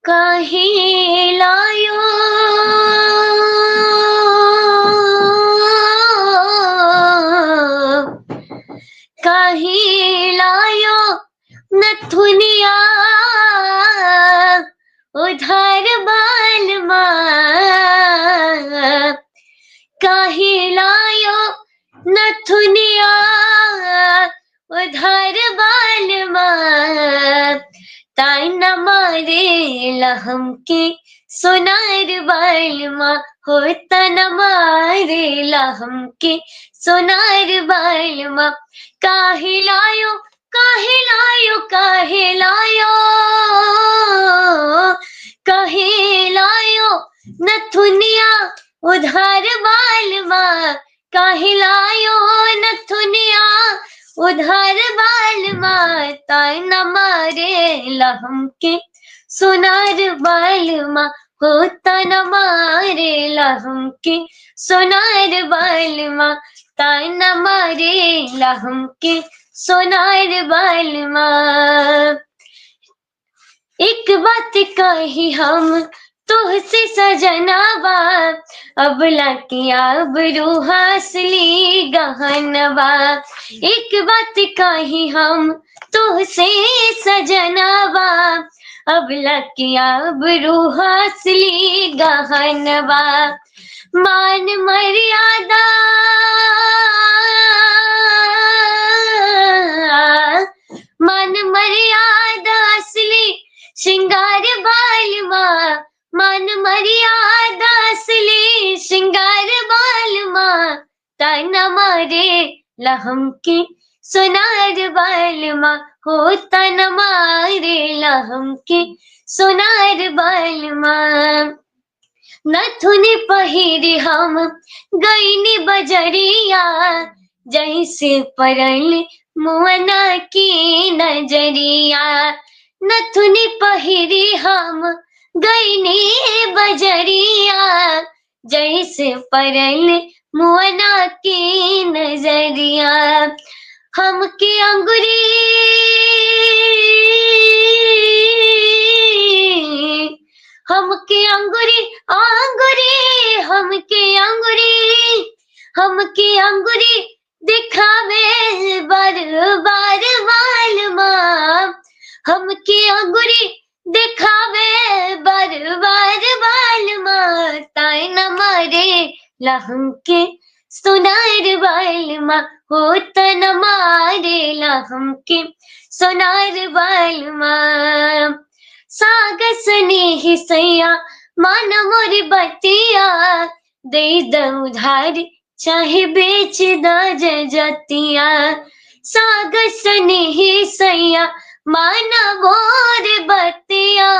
काहे लायो काहे लायो नथुनिया उधार बालमा काहे लायो नथुनिया उधार बालमा ताना मारे लहम के सोनार बालमा हो ताना मारे लहम के सोनार बालमा काहे लायो काहे लायो काहे लायो काहे लायो नथुनिया उधार बालमा काहे लायो नथुनिया उधार बालमा ताना मारे लहम के सोनार बालमा हो ताना मारे लहम के सोनार बालमा ताना मारे लहम के सोनार बालमा एक बात कही हम तुहसे सजनावा अबला की आबरू हासली गहनवा एक बात कही हम तुहसे सजनावा अबला की आबरू हासली गहनवा मान मर्यादा मान मर्यादा असली श्रृंगार बालमा मान मर्यादा असली श्रृंगार बालमा ताना मारे लहम के सोनार बालमा हो ताना मारे लहम के सोनार बालमा नथुनी पहिरी हम गईनी बजरिया जैसे परल मुअना की नजरिया नथुनी पहिरी हम गईनी बजरिया जैसे परल मुअना की नजरिया हमके अंगुरी हमके अंगुरी अंगुरी हमके अंगुरी दिखावे बार बार बालमा हमके अंगुरी दिखावे बार बार बालमा ताना मारे लहम के सोनार बालमा हो ताना मारे लहम के सोनार बालमा सागस ने सैया मान मोर बतिया दे द उधार चाहे बेच द जतिया सागस ने सैया माना मोर बतिया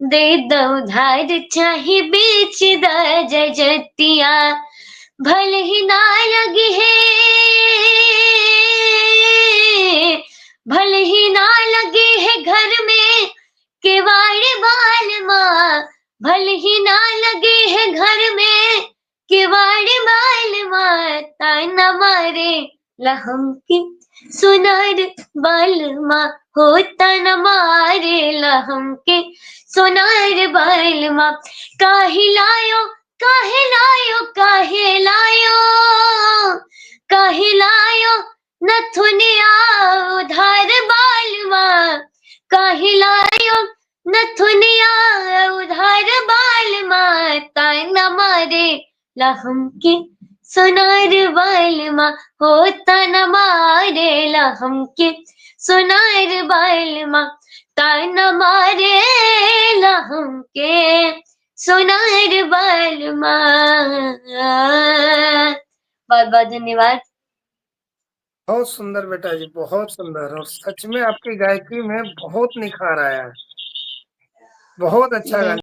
दे द उधार चाहे बेच द जतिया भले ही ना लगी है भले ही ना लगे है घर में केवाड़ बालमा भले ही ना लगे है घर में केवाड़ बालमा ताना मारे लहम के सोनार बालमा हो ताना मारे लहम के सोनार बालमा काहे लायो काहे लायो काहे लायो काहे लायो नथुनिया उधार बालमा काहे लायो नथुनिया उधार बालमा ताना मारे लहम के सोनार बालमा हो ताना मारे लहम के सोनार बालमा ताना मारे लहम के सोनार बालमा। बहुत बहुत धन्यवाद। बहुत सुंदर बेटा जी, बहुत सुंदर, और सच में आपकी गायकी में बहुत निखार आया है। बहुत अच्छा गाना।